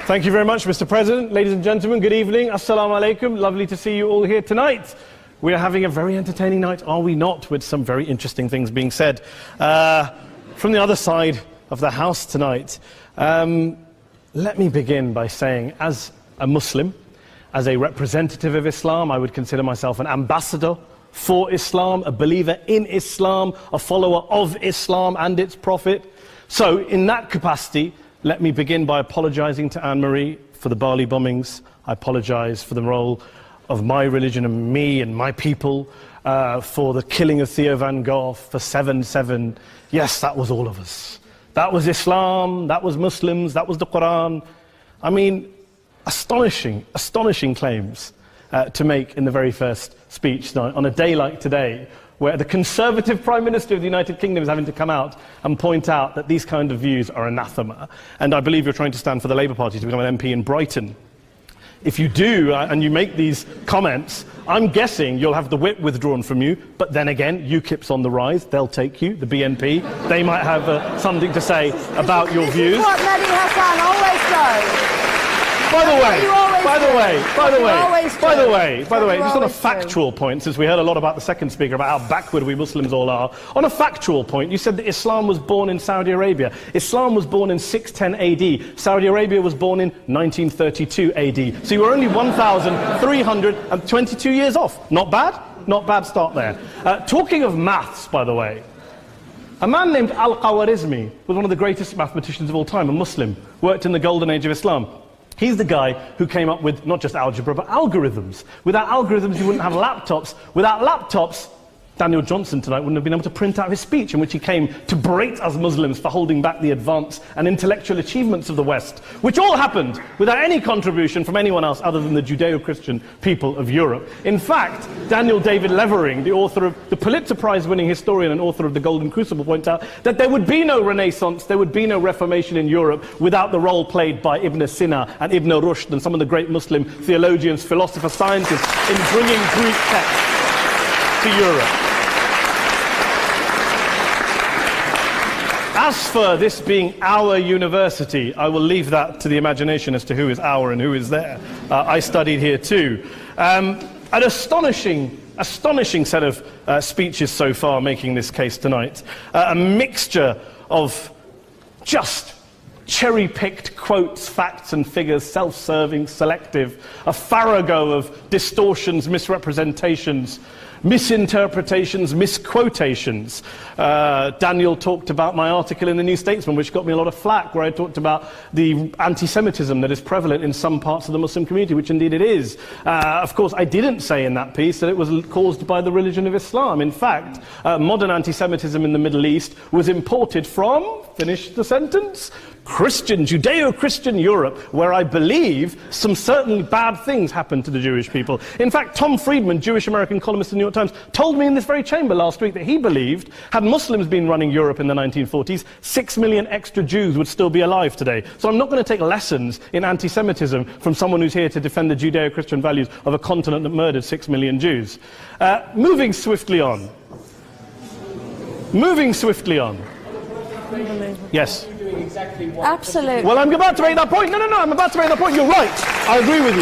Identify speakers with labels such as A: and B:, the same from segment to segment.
A: Thank you very much, Mr. President. Ladies and gentlemen, good evening. Assalamu alaikum. Lovely to see you all here tonight. We are having a very entertaining night, are we not, with some very interesting things being said from the other side of the house tonight. Let me begin by saying, as a Muslim, as a representative of Islam, I would consider myself an ambassador for Islam, a believer in Islam, a follower of Islam and its Prophet. So, in that capacity, let me begin by apologizing to Anne-Marie for the Bali bombings. I apologize for the role of my religion and me and my people, for the killing of Theo van Gogh, for 7/7. Yes, that was all of us. That was Islam, that was Muslims, that was the Quran. I mean, astonishing claims to make in the very first speech tonight, on a day like today, where the Conservative Prime Minister of the United Kingdom is having to come out and point out that these kind of views are anathema. And I believe you're trying to stand for the Labour Party to become an MP in Brighton. If you do, and you make these comments, I'm guessing you'll have the whip withdrawn from you, but then again, UKIP's on the rise, they'll take you, the BNP, they might have something to say about your views.
B: This is what Mehdi Hassan always does.
A: By the way, just on a factual point, since we heard a lot about the second speaker, about how backward we Muslims all are, on a factual point, you said that Islam was born in Saudi Arabia. Islam was born in 610 AD. Saudi Arabia was born in 1932 AD. So you were only 1,322 years off. Not bad? Not bad start there. Talking of maths, by the way, a man named Al-Khawarizmi was one of the greatest mathematicians of all time, a Muslim, worked in the golden age of Islam. He's the guy who came up with not just algebra, but algorithms. Without algorithms, you wouldn't have laptops. Without laptops, Daniel Johnson tonight wouldn't have been able to print out his speech in which he came to berate us Muslims for holding back the advance and intellectual achievements of the West, which all happened without any contribution from anyone else other than the Judeo-Christian people of Europe. In fact, Daniel David Levering, the author of the Pulitzer Prize-winning historian and author of The Golden Crucible, points out that there would be no Renaissance, there would be no Reformation in Europe without the role played by Ibn Sina and Ibn Rushd and some of the great Muslim theologians, philosophers, scientists in bringing Greek texts to Europe. As for this being our university, I will leave that to the imagination as to who is our and who is there. I studied here too. An astonishing set of speeches so far making this case tonight. A mixture of just cherry-picked quotes, facts and figures, self-serving, selective, a farrago of distortions, misrepresentations, misinterpretations, misquotations. Daniel talked about my article in the New Statesman, which got me a lot of flack, where I talked about the anti-Semitism that is prevalent in some parts of the Muslim community, which indeed it is. Of course, I didn't say in that piece that it was caused by the religion of Islam. In fact, modern anti-Semitism in the Middle East was imported from, finish the sentence, Christian, Judeo-Christian Europe, where I believe some certainly bad things happened to the Jewish people. In fact, Tom Friedman, Jewish-American columnist in the New York Times, told me in this very chamber last week that he believed, had Muslims been running Europe in the 1940s, 6 million extra Jews would still be alive today. So I'm not going to take lessons in anti-Semitism from someone who's here to defend the Judeo-Christian values of a continent that murdered 6 million Jews. Moving swiftly on. Yes.
B: Absolutely.
A: Well, I'm about to make that point. No, I'm about to make that point. You're right. I agree with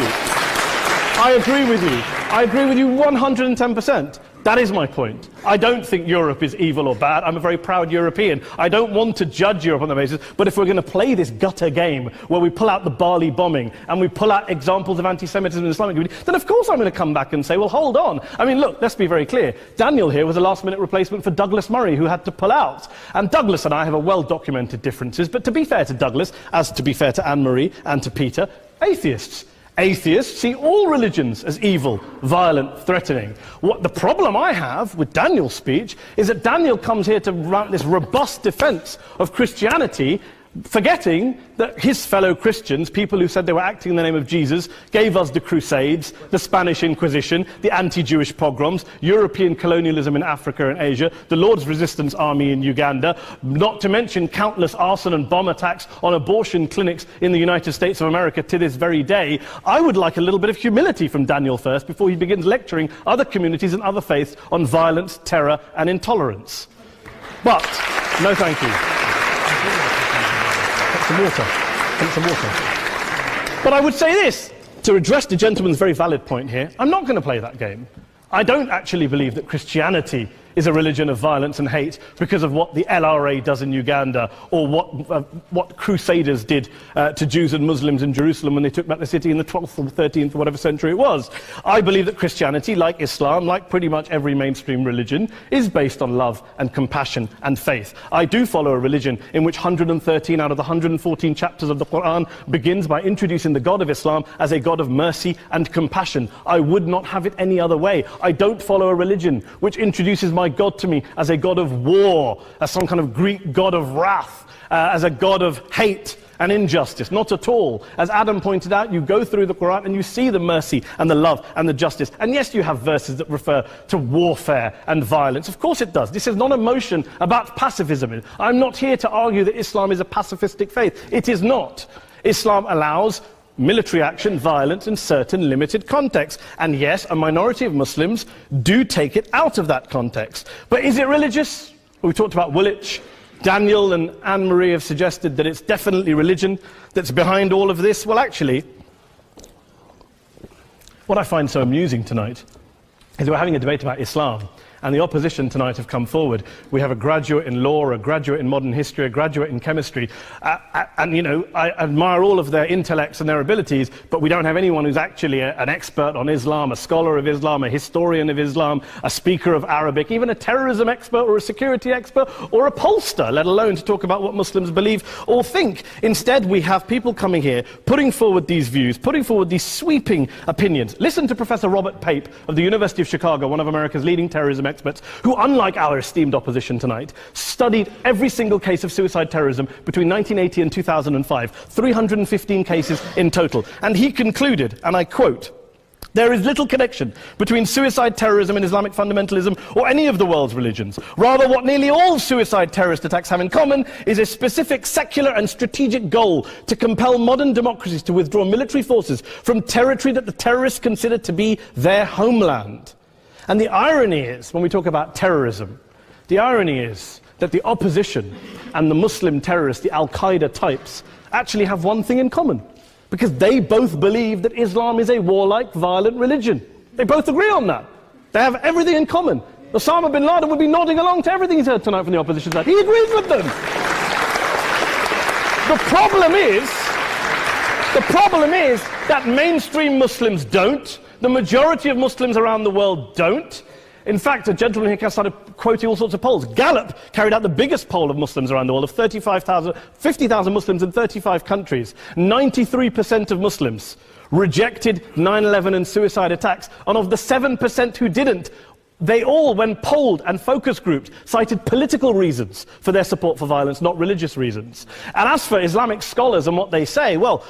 A: you 110%. That is my point. I don't think Europe is evil or bad. I'm a very proud European. I don't want to judge Europe on that basis, but if we're going to play this gutter game where we pull out the Bali bombing and we pull out examples of anti-Semitism in the Islamic community, then of course I'm going to come back and say, well, hold on. I mean, look, let's be very clear. Daniel here was a last-minute replacement for Douglas Murray, who had to pull out. And Douglas and I have a well-documented differences, but to be fair to Douglas, as to be fair to Anne-Marie and to Peter, atheists. Atheists see all religions as evil, violent, threatening. What the problem I have with Daniel's speech is that Daniel comes here to run this robust defense of Christianity, forgetting that his fellow Christians, people who said they were acting in the name of Jesus, gave us the Crusades, the Spanish Inquisition, the anti-Jewish pogroms, European colonialism in Africa and Asia, the Lord's Resistance Army in Uganda, not to mention countless arson and bomb attacks on abortion clinics in the United States of America to this very day. I would like a little bit of humility from Daniel first before he begins lecturing other communities and other faiths on violence, terror and intolerance. But, no thank you. some water. Drink some water. But I would say this, to address the gentleman's very valid point here, I'm not going to play that game. I don't actually believe that Christianity is a religion of violence and hate because of what the LRA does in Uganda or what Crusaders did to Jews and Muslims in Jerusalem when they took back the city in the 12th or 13th or whatever century it was. I believe that Christianity, like Islam, like pretty much every mainstream religion, is based on love and compassion and faith. I do follow a religion in which 113 out of the 114 chapters of the Quran begins by introducing the God of Islam as a God of mercy and compassion. I would not have it any other way. I don't follow a religion which introduces my God to me as a God of war, as some kind of Greek God of wrath, as a God of hate and injustice. Not at all. As Adam pointed out, you go through the Quran and you see the mercy and the love and the justice. And yes, you have verses that refer to warfare and violence. Of course it does. This is not a motion about pacifism. I'm not here to argue that Islam is a pacifistic faith. It is not. Islam allows military action, violence in certain limited contexts. And yes, a minority of Muslims do take it out of that context. But is it religious? We talked about Woolwich. Daniel and Anne-Marie have suggested that it's definitely religion that's behind all of this. Well, actually, what I find so amusing tonight is we're having a debate about Islam. And the opposition tonight have come forward. We have a graduate in law, a graduate in modern history, a graduate in chemistry. And, you know, I admire all of their intellects and their abilities, but we don't have anyone who's actually an expert on Islam, a scholar of Islam, a historian of Islam, a speaker of Arabic, even a terrorism expert or a security expert or a pollster, let alone to talk about what Muslims believe or think. Instead, we have people coming here, putting forward these views, putting forward these sweeping opinions. Listen to Professor Robert Pape of the University of Chicago, one of America's leading terrorism experts, who, unlike our esteemed opposition tonight, studied every single case of suicide terrorism between 1980 and 2005, 315 cases in total. And he concluded, and I quote, "There is little connection between suicide terrorism and Islamic fundamentalism or any of the world's religions. Rather, what nearly all suicide terrorist attacks have in common is a specific secular and strategic goal to compel modern democracies to withdraw military forces from territory that the terrorists consider to be their homeland." And the irony is, when we talk about terrorism, the irony is that the opposition and the Muslim terrorists, the Al-Qaeda types, actually have one thing in common. Because they both believe that Islam is a warlike, violent religion. They both agree on that. They have everything in common. Osama bin Laden would be nodding along to everything he's heard tonight from the opposition side. He agrees with them. The problem is that mainstream Muslims don't. The majority of Muslims around the world don't. In fact, a gentleman here started quoting all sorts of polls. Gallup carried out the biggest poll of Muslims around the world, of 50,000 Muslims in 35 countries. 93% of Muslims rejected 9/11 and suicide attacks. And of the 7% who didn't, they all, when polled and focus grouped, cited political reasons for their support for violence, not religious reasons. And as for Islamic scholars and what they say, well,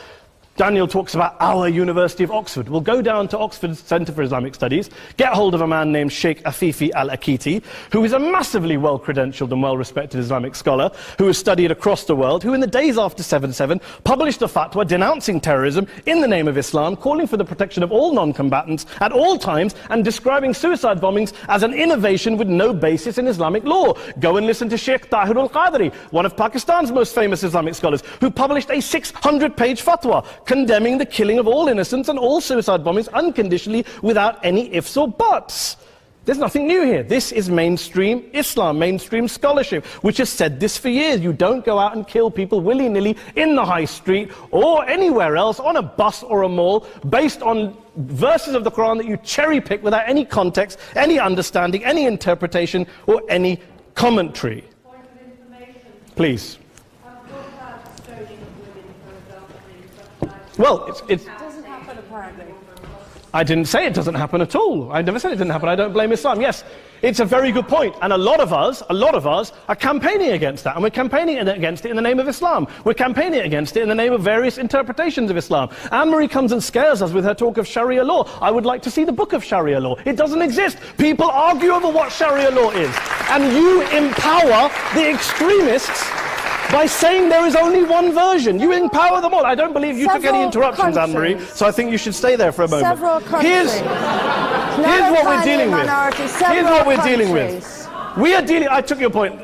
A: Daniel talks about our University of Oxford. We'll go down to Oxford's Centre for Islamic Studies, get hold of a man named Sheikh Afifi al-Akiti, who is a massively well-credentialed and well-respected Islamic scholar, who has studied across the world, who in the days after 7/7 published a fatwa denouncing terrorism in the name of Islam, calling for the protection of all non-combatants at all times, and describing suicide bombings as an innovation with no basis in Islamic law. Go and listen to Sheikh Tahir al-Qadri, one of Pakistan's most famous Islamic scholars, who published a 600-page fatwa condemning the killing of all innocents and all suicide bombings unconditionally without any ifs or buts. There's nothing new here. This is mainstream Islam, mainstream scholarship, which has said this for years. You don't go out and kill people willy-nilly in the high street or anywhere else, on a bus or a mall, based on verses of the Quran that you cherry-pick without any context, any understanding, any interpretation, or any commentary.
C: Point of information.
A: Please. Well, it
B: doesn't happen, apparently.
A: I didn't say it doesn't happen at all. I never said it didn't happen. I don't blame Islam. Yes, it's a very good point. And a lot of us are campaigning against that. And we're campaigning against it in the name of Islam. We're campaigning against it in the name of various interpretations of Islam. Anne-Marie comes and scares us with her talk of Sharia law. I would like to see the book of Sharia law. It doesn't exist. People argue over what Sharia law is. And you empower the extremists by saying there is only one version. You empower them all. I don't believe you took any interruptions, Anne-Marie, so I think you should stay there for a moment.
B: Several countries.
A: Here's what we're dealing with. Here's what we're dealing with. We are dealing, I took your point.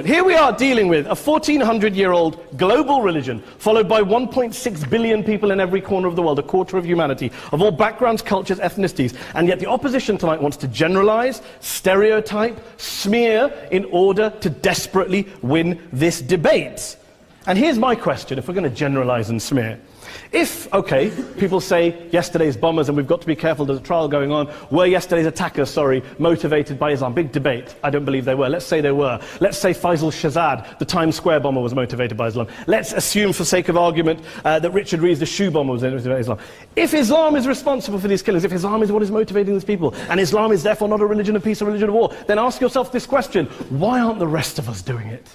A: Here we are dealing with a 1400-year-old global religion, followed by 1.6 billion people in every corner of the world, a quarter of humanity, of all backgrounds, cultures, ethnicities. And yet the opposition tonight wants to generalize, stereotype, smear in order to desperately win this debate. And here's my question, if we're going to generalize and smear. If, okay, people say yesterday's bombers, and we've got to be careful, there's a trial going on, were yesterday's attackers, motivated by Islam? Big debate. I don't believe they were. Let's say they were. Let's say Faisal Shahzad, the Times Square bomber, was motivated by Islam. Let's assume, for sake of argument, that Richard Reeves, the shoe bomber, was motivated by Islam. If Islam is responsible for these killings, if Islam is what is motivating these people, and Islam is therefore not a religion of peace, a religion of war, then ask yourself this question: why aren't the rest of us doing it?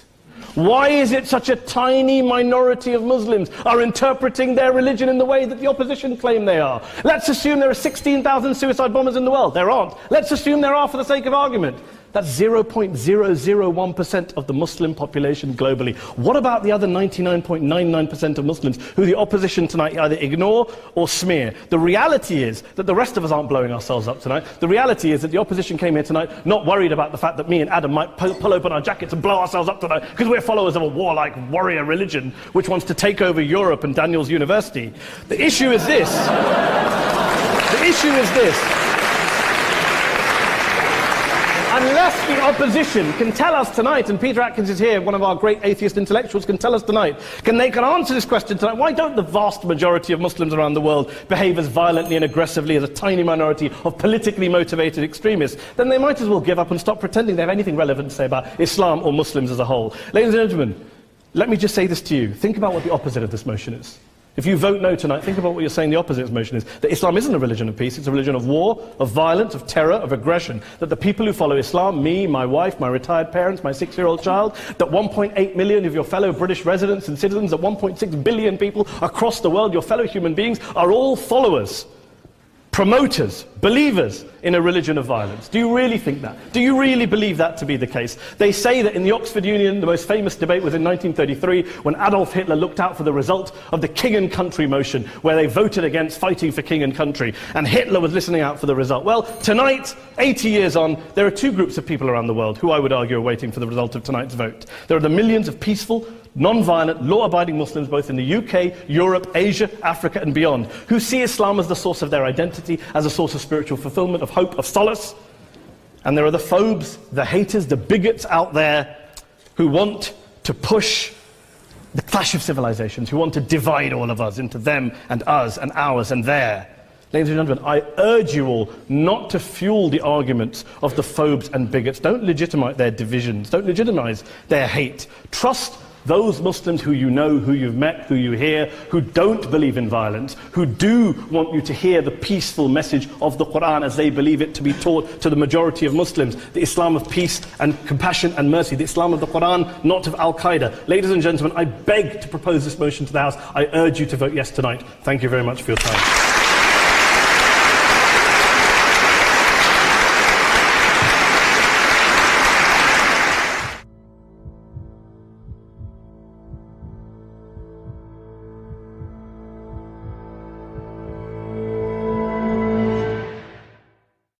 A: Why is it such a tiny minority of Muslims are interpreting their religion in the way that the opposition claim they are? Let's assume there are 16,000 suicide bombers in the world. There aren't. Let's assume there are for the sake of argument. That's 0.001% of the Muslim population globally. What about the other 99.99% of Muslims who the opposition tonight either ignore or smear? The reality is that the rest of us aren't blowing ourselves up tonight. The reality is that the opposition came here tonight not worried about the fact that me and Adam might pull open our jackets and blow ourselves up tonight because we're followers of a warlike warrior religion which wants to take over Europe and Daniel's university. The issue is this. The issue is this. Unless the opposition can tell us tonight, and Peter Atkins is here, one of our great atheist intellectuals, can tell us tonight, they can answer this question tonight: why don't the vast majority of Muslims around the world behave as violently and aggressively as a tiny minority of politically motivated extremists? Then they might as well give up and stop pretending they have anything relevant to say about Islam or Muslims as a whole. Ladies and gentlemen, let me just say this to you. Think about what the opposite of this motion is. If you vote no tonight, think about what you're saying the opposite of this motion is. That Islam isn't a religion of peace, it's a religion of war, of violence, of terror, of aggression. That the people who follow Islam, me, my wife, my retired parents, my 6-year-old child, that 1.8 million of your fellow British residents and citizens, that 1.6 billion people across the world, your fellow human beings, are all followers, promoters, believers in a religion of violence. Do you really think that? Do you really believe that to be the case? They say that in the Oxford Union, the most famous debate was in 1933, when Adolf Hitler looked out for the result of the King and Country motion, where they voted against fighting for King and Country, and Hitler was listening out for the result. Well, tonight, 80 years on, there are two groups of people around the world who I would argue are waiting for the result of tonight's vote. There are the millions of peaceful, non-violent, law-abiding Muslims both in the UK, Europe, Asia, Africa and beyond, who see Islam as the source of their identity, as a source of spiritual fulfillment, of hope, of solace. And there are the phobes, the haters, the bigots out there who want to push the clash of civilizations, who want to divide all of us into them and us and ours and their. Ladies and gentlemen, I urge you all not to fuel the arguments of the phobes and bigots. Don't legitimize their divisions. Don't legitimize their hate. Trust those Muslims who you know, who you've met, who you hear, who don't believe in violence, who do want you to hear the peaceful message of the Quran as they believe it to be taught to the majority of Muslims, the Islam of peace and compassion and mercy, the Islam of the Quran, not of Al-Qaeda. Ladies and gentlemen, I beg to propose this motion to the House. I urge you to vote yes tonight. Thank you very much for your time.